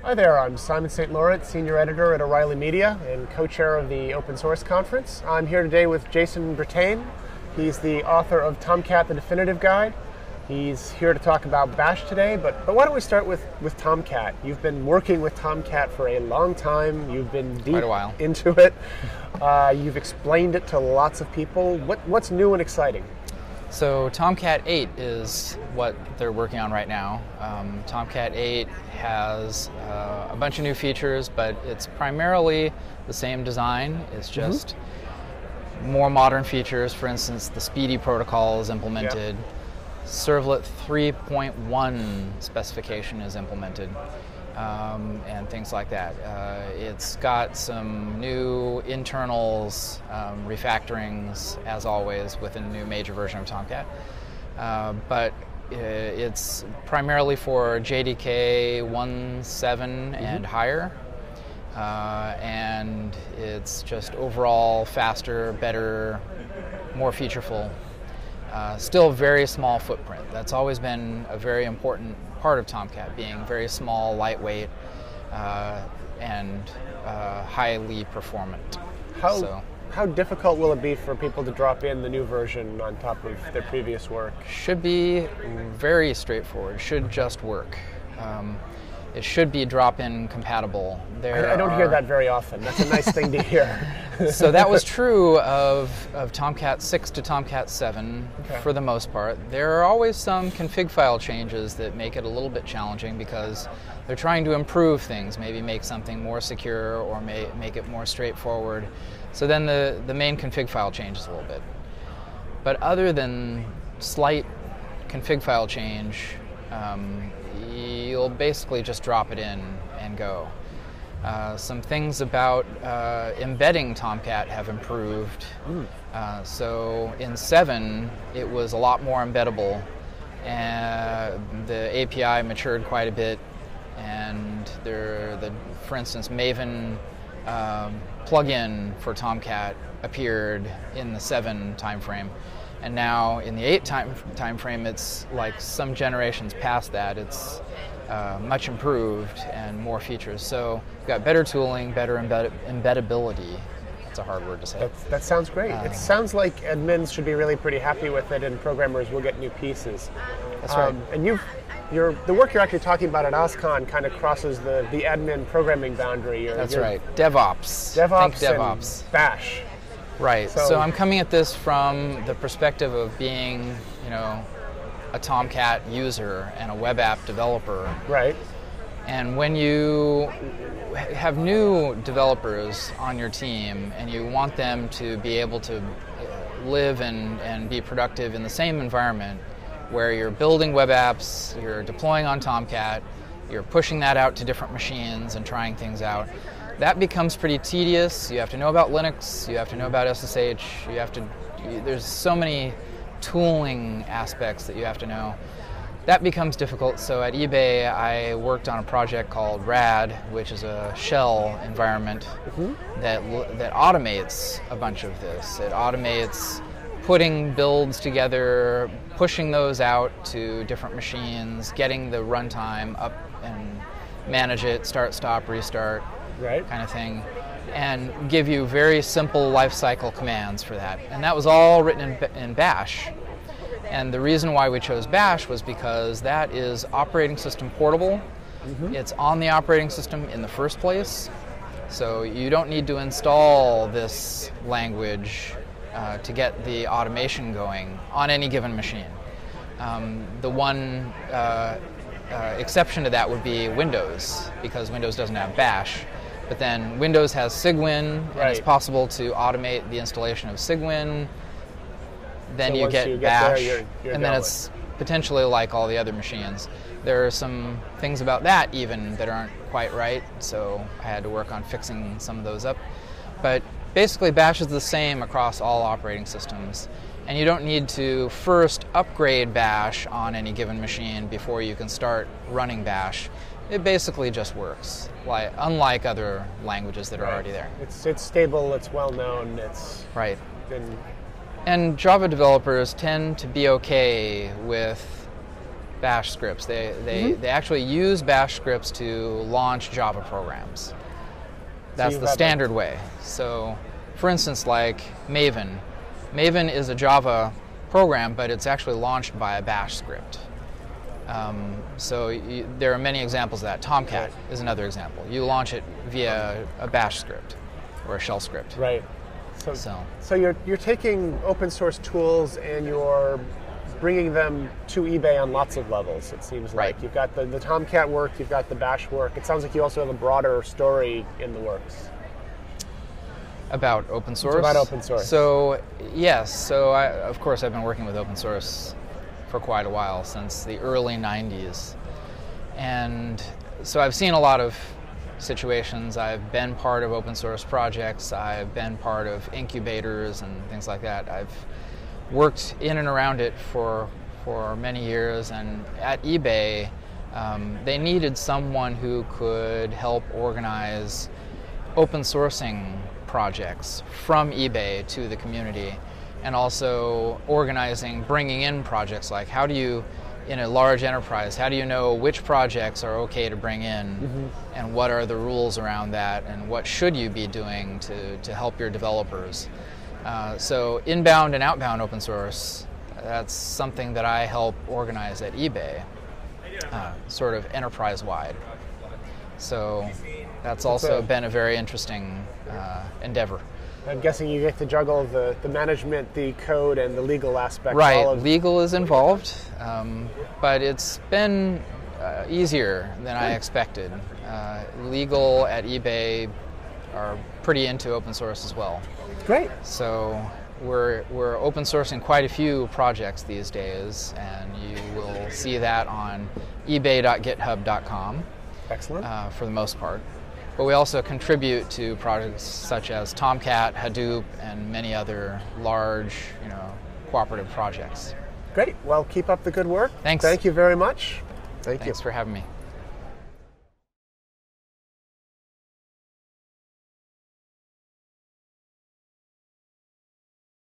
Hi there, I'm Simon St. Laurent, Senior Editor at O'Reilly Media and co-chair of the Open Source Conference. I'm here today with Jason Brittain. He's the author of Tomcat, the Definitive Guide. He's here to talk about Bash today, but why don't we start with Tomcat? You've been working with Tomcat for a long time. You've been deep into it. You've explained it to lots of people. What's new and exciting? So Tomcat 8 is what they're working on right now. Tomcat 8 has a bunch of new features, but it's primarily the same design. It's just more modern features. For instance, the Speedy protocol is implemented. Yeah. Servlet 3.1 specification is implemented, and things like that. It's got some new internals, refactorings, as always, with a new major version of Tomcat. But it's primarily for JDK 1.7 and higher. And it's just overall faster, better, more featureful. Still very small footprint. That's always been a very important part of Tomcat, being very small, lightweight, and highly performant. How difficult will it be for people to drop in the new version on top of their previous work? Should be very straightforward. Should just work. It should be drop-in compatible. I don't hear that very often. That's a nice thing to hear. So that was true of Tomcat 6 to Tomcat 7 for the most part. There are always some config file changes that make it a little bit challenging because they're trying to improve things, maybe make something more secure or make it more straightforward. So then the main config file changes a little bit. But other than slight config file change, you'll basically just drop it in and go. Some things about embedding Tomcat have improved. So in 7, it was a lot more embeddable, and the API matured quite a bit, and for instance, Maven plugin for Tomcat appeared in the 7 timeframe. And now in the 8 timeframe, it's like some generations past that. It's much improved and more features. So we've got better tooling, better embeddability. That's a hard word to say. That sounds great. It sounds like admins should be really pretty happy with it, and programmers will get new pieces. That's right. And the work you're actually talking about at OSCON kind of crosses the admin programming boundary. That's right. DevOps. Think DevOps. And Bash. Right. So I'm coming at this from the perspective of being, a Tomcat user and a web app developer. Right. And when you have new developers on your team and you want them to be able to live and be productive in the same environment where you're building web apps, you're deploying on Tomcat, you're pushing that out to different machines and trying things out, that becomes pretty tedious. You have to know about Linux, you have to know about SSH, there's so many tooling aspects that you have to know. That becomes difficult. So at eBay, I worked on a project called RAD, which is a shell environment that automates a bunch of this. It automates putting builds together, pushing those out to different machines, getting the runtime up and manage it, start, stop, restart, kind of thing, and give you very simple lifecycle commands for that. And that was all written in Bash. And the reason why we chose Bash was because that is operating system portable. It's on the operating system in the first place. So you don't need to install this language to get the automation going on any given machine. The one exception to that would be Windows, because Windows doesn't have Bash. But then Windows has Cygwin, and it's possible to automate the installation of Cygwin. Then you get Bash, you're and then it's potentially like all the other machines. There are some things about that even that aren't quite right, so I had to work on fixing some of those up. But basically Bash is the same across all operating systems, and you don't need to first upgrade Bash on any given machine before you can start running Bash. It basically just works, unlike other languages that are already there. It's stable, it's well known, it's And Java developers tend to be okay with Bash scripts. They actually use Bash scripts to launch Java programs. That's the standard way. So, for instance, like Maven. Maven is a Java program, but it's actually launched by a Bash script. There are many examples of that. Tomcat is another example. You launch it via a Bash script or a shell script. Right. So you're taking open source tools and you're bringing them to eBay on lots of levels, it seems like. Right. You've got the Tomcat work, you've got the Bash work. It sounds like you also have a broader story in the works. About open source? It's about open source. So, yes. Of course, I've been working with open source for quite a while, since the early 90s. And so I've seen a lot of situations. I've been part of open source projects. I've been part of incubators and things like that. I've worked in and around it for many years, and at eBay they needed someone who could help organize open sourcing projects from eBay to the community, and also bringing in projects. Like, how do you, in a large enterprise, how do you know which projects are okay to bring in, and what are the rules around that, and what should you be doing to help your developers? So inbound and outbound open source, that's something that I help organize at eBay, sort of enterprise-wide. So that's also been a very interesting endeavor. I'm guessing you get to juggle the management, the code, and the legal aspect. Right, legal is involved, but it's been easier than I expected. Legal at eBay are pretty into open source as well. Great. So we're open sourcing quite a few projects these days, and you will see that on ebay.github.com. Excellent. For the most part. But we also contribute to projects such as Tomcat, Hadoop, and many other large, cooperative projects. Great. Well, keep up the good work. Thanks. Thank you very much. Thanks for having me.